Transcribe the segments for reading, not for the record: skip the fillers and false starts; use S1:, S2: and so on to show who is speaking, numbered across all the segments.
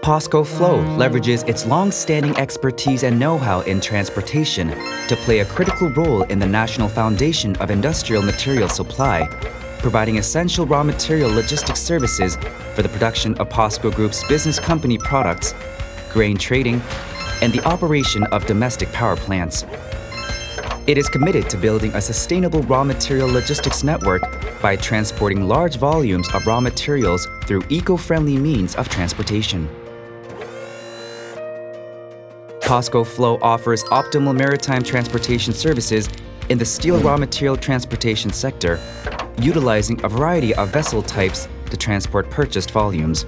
S1: POSCO Flow leverages its long-standing expertise and know-how in transportation to play a critical role in the national foundation of industrial material supply, providing essential raw material logistics services for the production of POSCO Group's business company products, grain trading, and the operation of domestic power plants. It is committed to building a sustainable raw material logistics network by transporting large volumes of raw materials through eco-friendly means of transportation. POSCO Flow offers optimal maritime transportation services in the steel raw material transportation sector, utilizing a variety of vessel types to transport purchased volumes.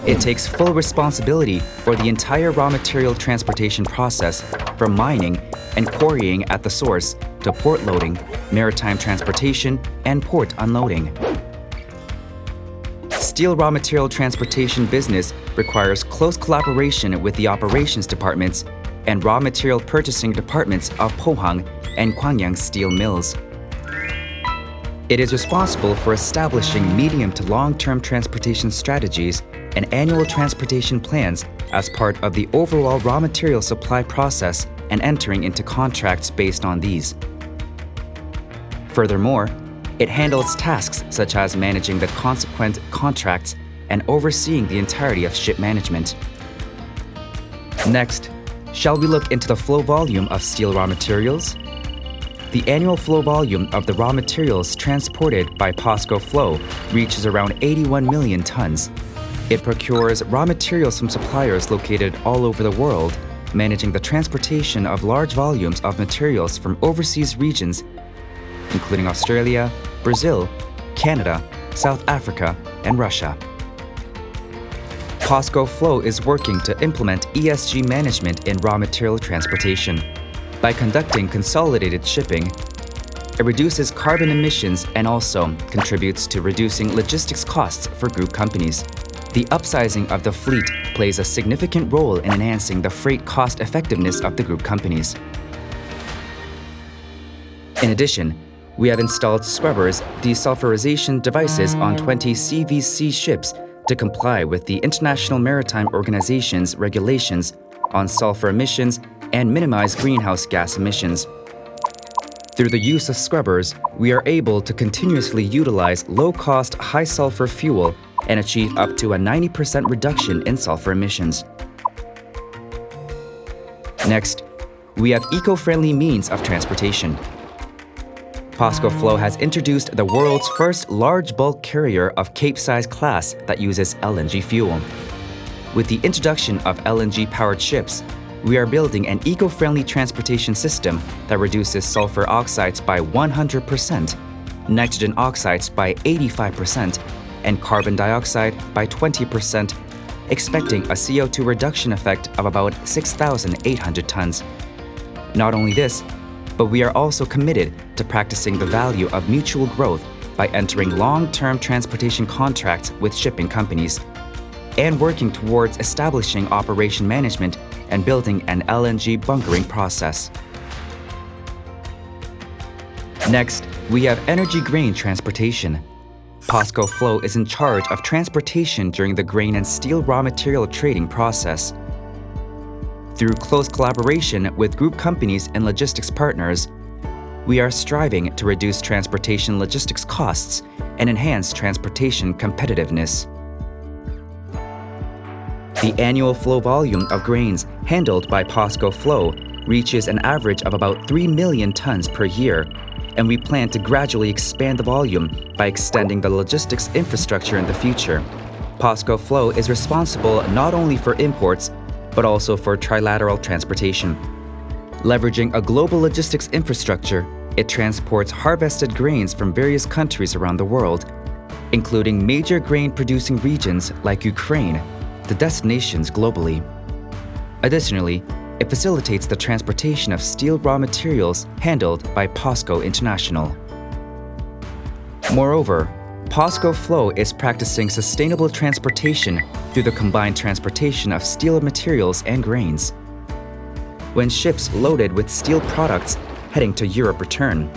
S1: It takes full responsibility for the entire raw material transportation process, from mining and quarrying at the source to port loading, maritime transportation, and port unloading. Steel raw material transportation business requires close collaboration with the operations departments and raw material purchasing departments of Pohang and Gwangyang steel mills. It is responsible for establishing medium to long-term transportation strategies and annual transportation plans as part of the overall raw material supply process and entering into contracts based on these. Furthermore, it handles tasks such as managing the consequent contracts and overseeing the entirety of ship management. Next, shall we look into the flow volume of steel raw materials? The annual flow volume of the raw materials transported by POSCO Flow reaches around 81 million tons. It procures raw materials from suppliers located all over the world, managing the transportation of large volumes of materials from overseas regions, including Australia, Brazil, Canada, South Africa, and Russia. POSCO Flow is working to implement ESG management in raw material transportation. By conducting consolidated shipping, it reduces carbon emissions and also contributes to reducing logistics costs for group companies. The upsizing of the fleet plays a significant role in enhancing the freight cost effectiveness of the group companies. In addition, we have installed scrubbers desulfurization devices on 20 CVC ships to comply with the International Maritime Organization's regulations on sulfur emissions and minimize greenhouse gas emissions. Through the use of scrubbers, we are able to continuously utilize low-cost, high-sulfur fuel and achieve up to a 90% reduction in sulfur emissions. Next, we have eco-friendly means of transportation. POSCO Flow has introduced the world's first large bulk carrier of Cape-size class that uses LNG fuel. With the introduction of LNG-powered ships, we are building an eco-friendly transportation system that reduces sulfur oxides by 100%, nitrogen oxides by 85%, and carbon dioxide by 20%, expecting a CO2 reduction effect of about 6,800 tons. Not only this, but we are also committed to practicing the value of mutual growth by entering long-term transportation contracts with shipping companies and working towards establishing operation management and building an LNG bunkering process. Next, we have energy grain transportation. POSCO Flow is in charge of transportation during the grain and steel raw material trading process. Through close collaboration with group companies and logistics partners, we are striving to reduce transportation logistics costs and enhance transportation competitiveness. The annual flow volume of grains handled by POSCO Flow reaches an average of about 3 million tons per year, and we plan to gradually expand the volume by extending the logistics infrastructure in the future. POSCO Flow is responsible not only for imports, but also for trilateral transportation. Leveraging a global logistics infrastructure, it transports harvested grains from various countries around the world, including major grain-producing regions like Ukraine, to destinations globally. Additionally, it facilitates the transportation of steel raw materials handled by POSCO International. Moreover, POSCO Flow is practicing sustainable transportation through the combined transportation of steel materials and grains. When ships loaded with steel products heading to Europe return,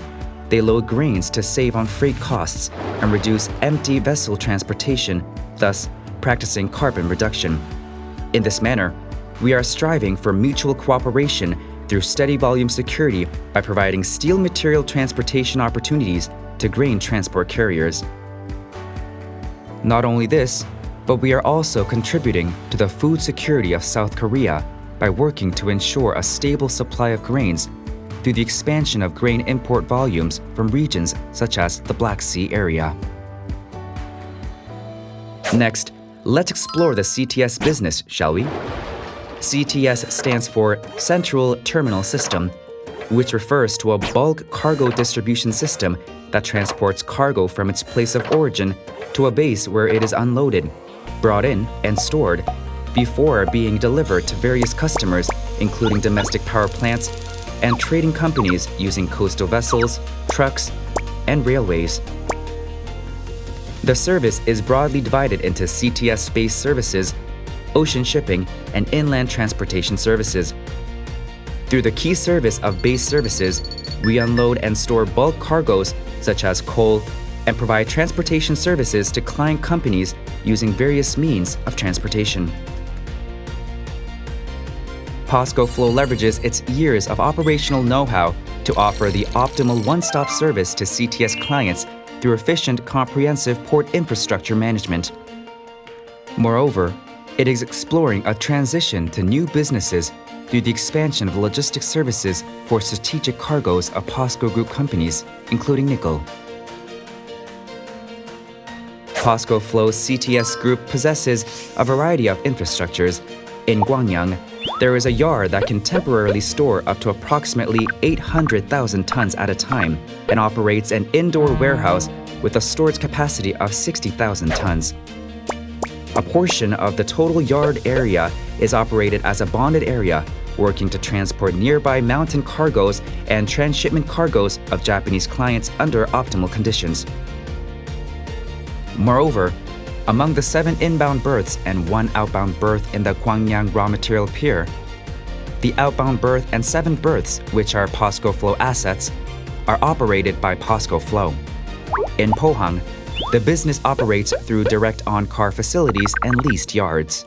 S1: they load grains to save on freight costs and reduce empty vessel transportation, thus practicing carbon reduction. In this manner, we are striving for mutual cooperation through steady volume security by providing steel material transportation opportunities to grain transport carriers. Not only this, but we are also contributing to the food security of South Korea by working to ensure a stable supply of grains through the expansion of grain import volumes from regions such as the Black Sea area. Next, let's explore the CTS business, shall we? CTS stands for Central Terminal System, which refers to a bulk cargo distribution system that transports cargo from its place of origin to a base where it is unloaded, brought in, and stored before being delivered to various customers, including domestic power plants and trading companies using coastal vessels, trucks, and railways. The service is broadly divided into CTS space services, ocean shipping, and inland transportation services. Through the key service of base services, we unload and store bulk cargoes such as coal and provide transportation services to client companies using various means of transportation. POSCO Flow leverages its years of operational know-how to offer the optimal one-stop service to CTS clients through efficient, comprehensive port infrastructure management. Moreover, it is exploring a transition to new businesses through the expansion of logistics services for strategic cargoes of POSCO Group companies, including nickel. POSCO Flow's CTS Group possesses a variety of infrastructures. In Gwangyang, there is a yard that can temporarily store up to approximately 800,000 tons at a time and operates an indoor warehouse with a storage capacity of 60,000 tons. A portion of the total yard area is operated as a bonded area, working to transport nearby mountain cargoes and transshipment cargoes of Japanese clients under optimal conditions. Moreover, among the 7 inbound berths and 1 outbound berth in the Gwangyang raw material pier, the outbound berth and 7 berths, which are POSCO Flow assets, are operated by POSCO Flow. In Pohang, the business operates through direct on-car facilities and leased yards.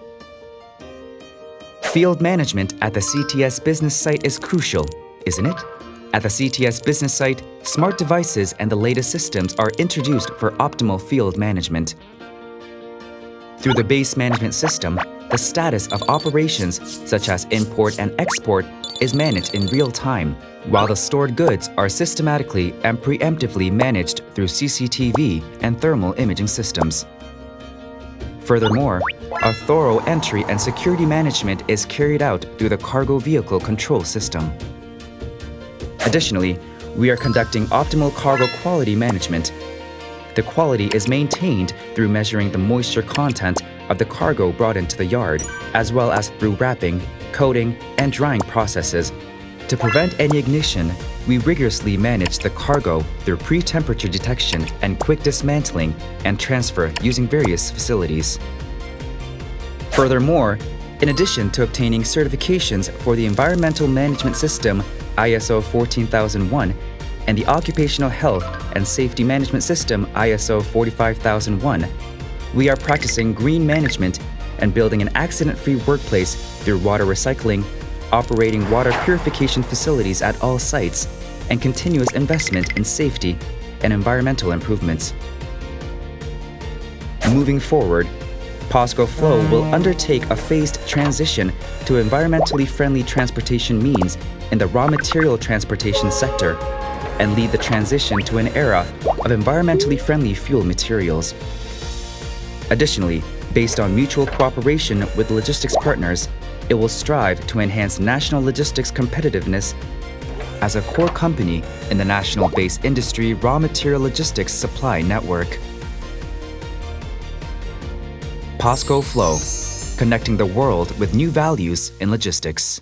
S1: Field management at the CTS business site is crucial, isn't it? At the CTS business site, smart devices and the latest systems are introduced for optimal field management. Through the base management system, the status of operations such as import and export is managed in real time, while the stored goods are systematically and preemptively managed through CCTV and thermal imaging systems. Furthermore, a thorough entry and security management is carried out through the cargo vehicle control system. Additionally, we are conducting optimal cargo quality management. The quality is maintained through measuring the moisture content of the cargo brought into the yard, as well as through wrapping, coating, and drying processes. To prevent any ignition, we rigorously manage the cargo through pre-temperature detection and quick dismantling and transfer using various facilities. Furthermore, in addition to obtaining certifications for the Environmental Management System ISO 14001 and the Occupational Health and Safety Management System ISO 45001, we are practicing green management and building an accident-free workplace through water recycling, operating water purification facilities at all sites, and continuous investment in safety and environmental improvements. Moving forward, POSCO Flow will undertake a phased transition to environmentally friendly transportation means in the raw material transportation sector and lead the transition to an era of environmentally friendly fuel materials. Additionally, based on mutual cooperation with logistics partners, it will strive to enhance national logistics competitiveness as a core company in the national base industry raw material logistics supply network. POSCO Flow, connecting the world with new values in logistics.